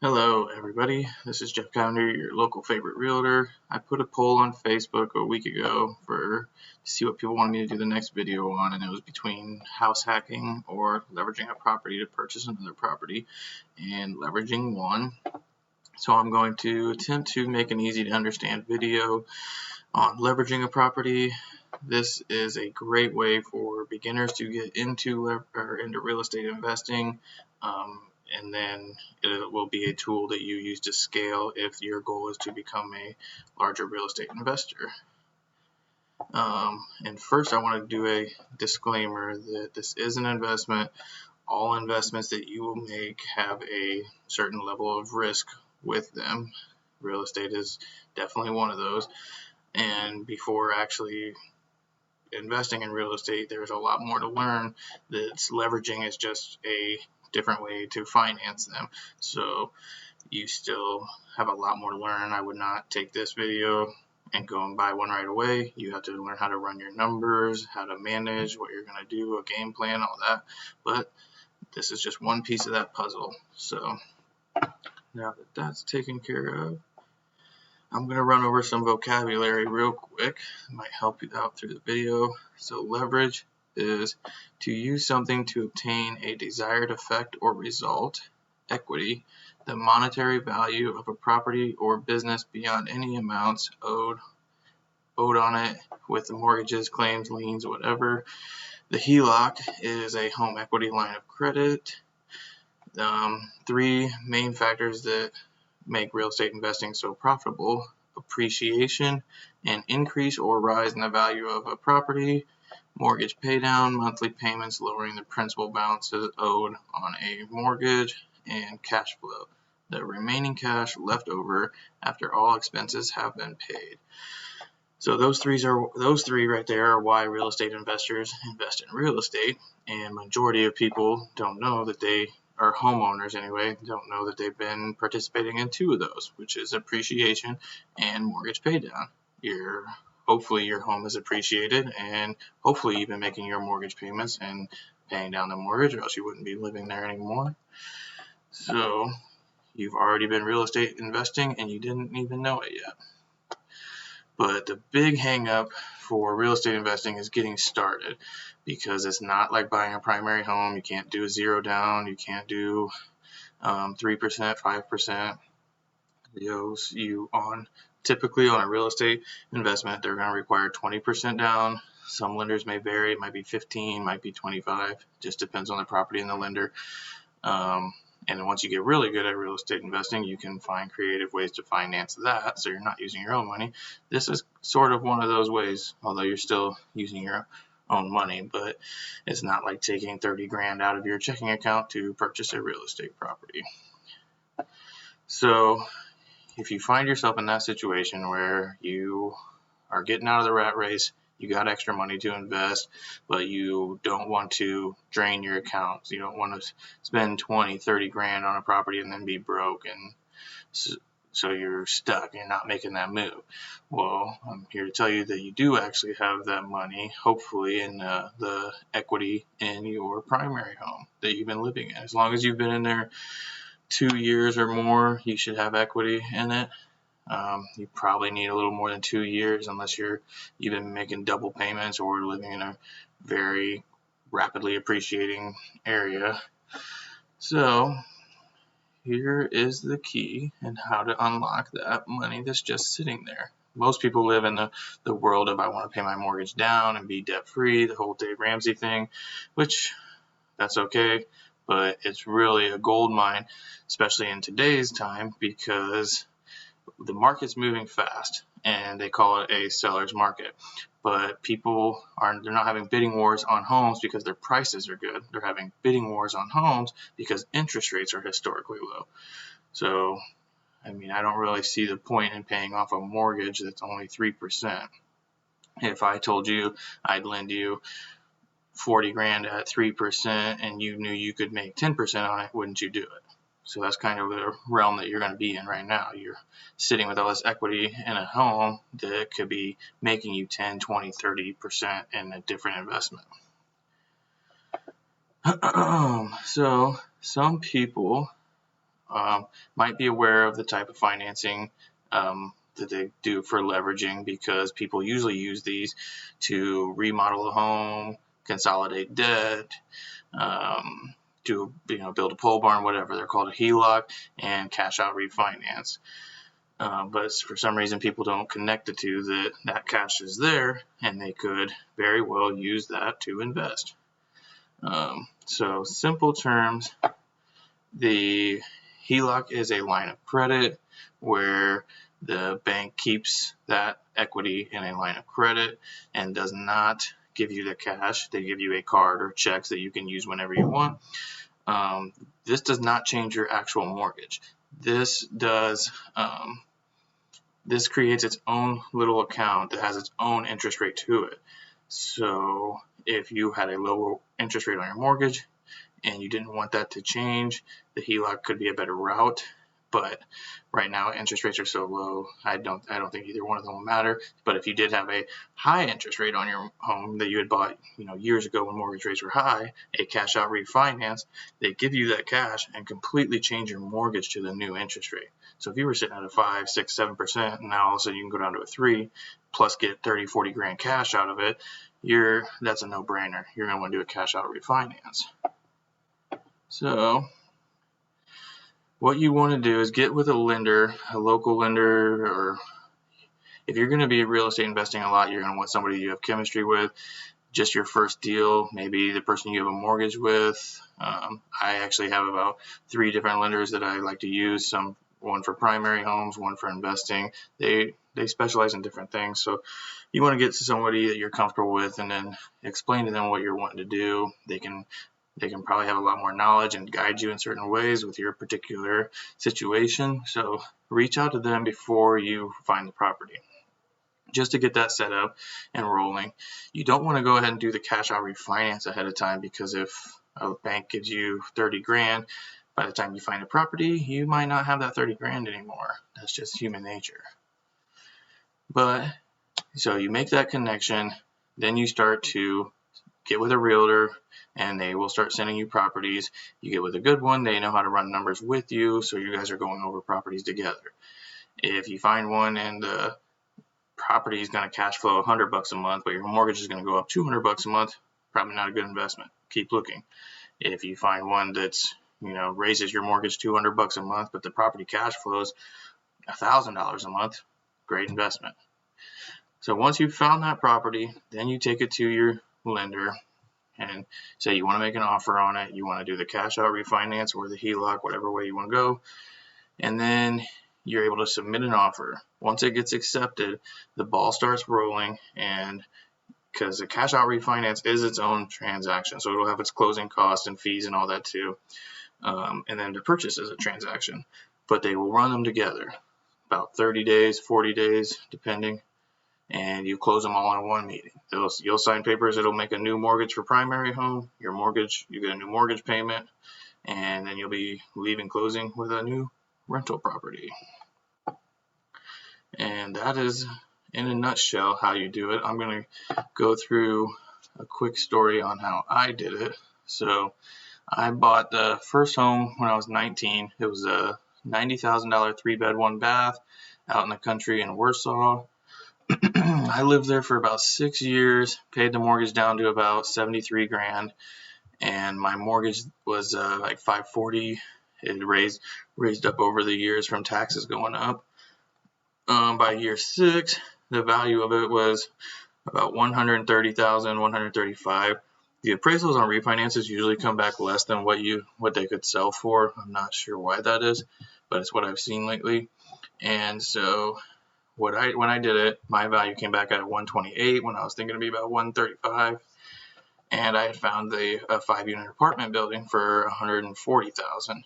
Hello everybody, this is Geoff Cavender, your local favorite realtor. I put a poll on Facebook a week ago to see what people wanted me to do the next video on, and it was between house hacking or leveraging a property to purchase another property, and leveraging won. So I'm going to attempt to make an easy to understand video on leveraging a property. This is a great way for beginners to get into real estate investing. And then it will be a tool that you use to scale if your goal is to become a larger real estate investor. And first I want to do a disclaimer that this is an investment. All investments that you will make have a certain level of risk with them. Real estate is definitely one of those. And before actually investing in real estate, there's a lot more to learn. That's leveraging is just a different way to finance them. So you still have a lot more to learn. I would not take this video and go and buy one right away. You have to learn how to run your numbers, how to manage what you're going to do, a game plan, all that. But this is just one piece of that puzzle. So now that that's taken care of, I'm going to run over some vocabulary real quick. It might help you out through the video. So leverage is to use something to obtain a desired effect or result. Equity, the monetary value of a property or business beyond any amounts owed on it with the mortgages, claims, liens, whatever. The HELOC is a home equity line of credit. Three main factors that make real estate investing so profitable: appreciation, an increase or rise in the value of a property; mortgage paydown, monthly payments lowering the principal balances owed on a mortgage; and cash flow, the remaining cash left over after all expenses have been paid. So those three right there are why real estate investors invest in real estate, and majority of people don't know that they are homeowners anyway, don't know that they've been participating in two of those, which is appreciation and mortgage paydown. Hopefully your home is appreciated, and hopefully you've been making your mortgage payments and paying down the mortgage, or else you wouldn't be living there anymore. So you've already been real estate investing and you didn't even know it yet. But the big hang up for real estate investing is getting started, because it's not like buying a primary home. You can't do a zero down. You can't do 3%, 5%. Typically on a real estate investment, they're going to require 20% down. Some lenders may vary. It might be 15, might be 25. Just depends on the property and the lender. And then once you get really good at real estate investing, you can find creative ways to finance that, so you're not using your own money. This is sort of one of those ways, although you're still using your own money, but it's not like taking 30 grand out of your checking account to purchase a real estate property. So if you find yourself in that situation where you are getting out of the rat race, you got extra money to invest, but you don't want to drain your accounts. You don't want to spend 20, 30 grand on a property and then be broke, and so you're stuck. You're not making that move. Well, I'm here to tell you that you do actually have that money, hopefully, in the equity in your primary home that you've been living in. As long as you've been in there 2 years or more, you should have equity in it. You probably need a little more than 2 years unless you've been making double payments or living in a very rapidly appreciating area. So here is the key and how to unlock that money that's just sitting there. Most people live in the world of, I want to pay my mortgage down and be debt free, the whole Dave Ramsey thing, which that's okay, but it's really a gold mine, especially in today's time, because the market's moving fast, and they call it a seller's market. But they're not having bidding wars on homes because their prices are good. They're having bidding wars on homes because interest rates are historically low. So, I don't really see the point in paying off a mortgage that's only 3%. If I told you I'd lend you 40 grand at 3% and you knew you could make 10% on it, wouldn't you do it? So that's kind of the realm that you're going to be in right now. You're sitting with all this equity in a home that could be making you 10, 20, 30% in a different investment. So some people might be aware of the type of financing that they do for leveraging, because people usually use these to remodel a home, consolidate debt, to build a pole barn, whatever. They're called a HELOC and cash out refinance. But for some reason people don't connect the two, that cash is there and they could very well use that to invest. So simple terms, the HELOC is a line of credit where the bank keeps that equity in a line of credit and does not give you the cash. They give you a card or checks that you can use whenever you want. This does not change your actual mortgage. This creates its own little account that has its own interest rate to it. So if you had a lower interest rate on your mortgage and you didn't want that to change, the HELOC could be a better route. But right now interest rates are so low, I don't think either one of them will matter. But if you did have a high interest rate on your home that you had bought years ago when mortgage rates were high, a cash out refinance, they give you that cash and completely change your mortgage to the new interest rate. So if you were sitting at a 5, 6, 7%, and now all of a sudden you can go down to a 3 plus get 30, 40 grand cash out of it, that's a no-brainer. You're going to want to do a cash out refinance. So what you want to do is get with a lender, a local lender, or if you're going to be real estate investing a lot, you're going to want somebody you have chemistry with. Just your first deal, maybe the person you have a mortgage with. I actually have about 3 different lenders that I like to use. One for primary homes, one for investing. They specialize in different things. So you want to get to somebody that you're comfortable with and then explain to them what you're wanting to do. They can probably have a lot more knowledge and guide you in certain ways with your particular situation. So reach out to them before you find the property, just to get that set up and rolling. You don't want to go ahead and do the cash out refinance ahead of time, because if a bank gives you 30 grand, by the time you find a property, you might not have that 30 grand anymore. That's just human nature. But so you make that connection, then you start to get with a realtor and they will start sending you properties. You get with a good one, they know how to run numbers with you, so you guys are going over properties together. If you find one and the property is going to cash flow $100 a month, but your mortgage is going to go up $200 a month, probably not a good investment. Keep looking. If you find one that's raises your mortgage $200 a month, but the property cash flows $1,000 a month, great investment. So once you've found that property, then you take it to your lender and say you want to make an offer on it. You want to do the cash out refinance or the HELOC, whatever way you want to go. And then you're able to submit an offer. Once it gets accepted, the ball starts rolling, and because the cash out refinance is its own transaction, so it'll have its closing costs and fees and all that too. And then the purchase is a transaction, but they will run them together about 30 days, 40 days, depending, and you close them all in one meeting. You'll sign papers. It'll make a new mortgage for primary home, your mortgage, you get a new mortgage payment, and then you'll be leaving closing with a new rental property. And that is, in a nutshell, how you do it. I'm going to go through a quick story on how I did it. So I bought the first home when I was 19. It was a $90,000 3-bed, 1-bath out in the country in Warsaw. I lived there for about 6 years, paid the mortgage down to about 73 grand, and my mortgage was like 540. It raised up over the years from taxes going up. By year 6, the value of it was about $130,000, $135,000. The appraisals on refinances usually come back less than what they could sell for. I'm not sure why that is, but it's what I've seen lately. And so when I did it, my value came back at 128 when I was thinking it'd be about 135, and I had found a 5-unit apartment building for 140,000,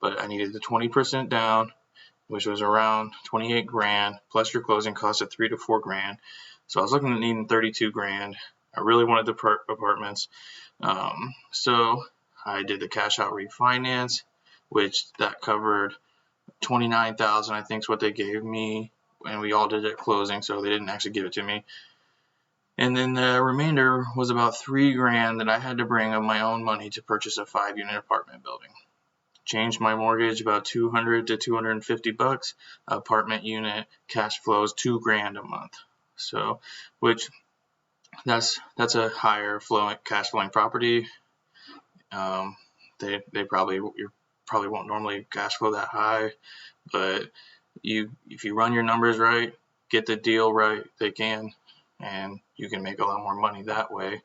but I needed the 20% down, which was around 28 grand, plus your closing costs of 3 to 4 grand. So I was looking at needing 32 grand. I really wanted the apartments. So I did the cash out refinance, which that covered 29,000, I think is what they gave me, and we all did it at closing, so they didn't actually give it to me. And then the remainder was about 3 grand that I had to bring of my own money to purchase a 5-unit apartment building. changed my mortgage about $200 to $250. Apartment unit cash flows $2,000 a month. So, which that's a higher cash flowing property. They probably won't normally cash flow that high, but if you run your numbers right, get the deal right, they can, and you can make a lot more money that way.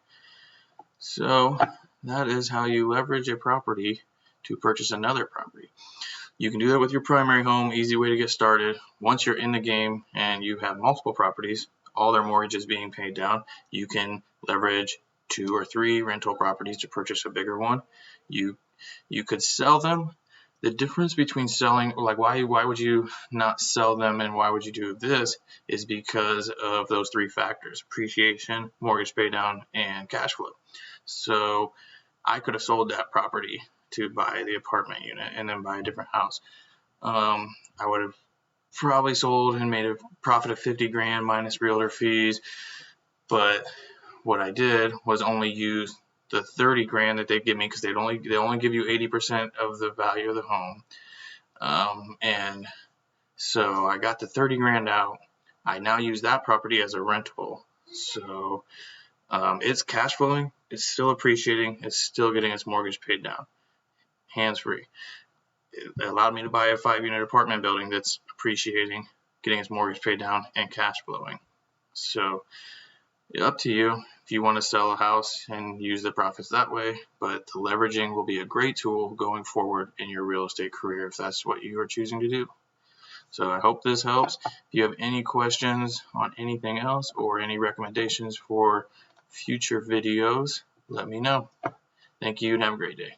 So that is how you leverage a property to purchase another property. You can do that with your primary home. Easy way to get started. Once you're in the game and you have multiple properties, all their mortgages being paid down, you can leverage 2 or 3 rental properties to purchase a bigger one. You could sell them. The difference between selling, like why would you not sell them and why would you do this, is because of those 3 factors: appreciation, mortgage pay down, and cash flow. So I could have sold that property to buy the apartment unit and then buy a different house. I would have probably sold and made a profit of $50,000 minus realtor fees, but what I did was only use the $30,000 that they give me, because they only give you 80% of the value of the home, and so I got the $30,000 out. I now use that property as a rental, so it's cash flowing, it's still appreciating, it's still getting its mortgage paid down, hands free. It allowed me to buy a 5-unit apartment building that's appreciating, getting its mortgage paid down, and cash flowing. So up to you if you want to sell a house and use the profits that way, but the leveraging will be a great tool going forward in your real estate career if that's what you are choosing to do. So I hope this helps. If you have any questions on anything else or any recommendations for future videos, let me know. Thank you and have a great day.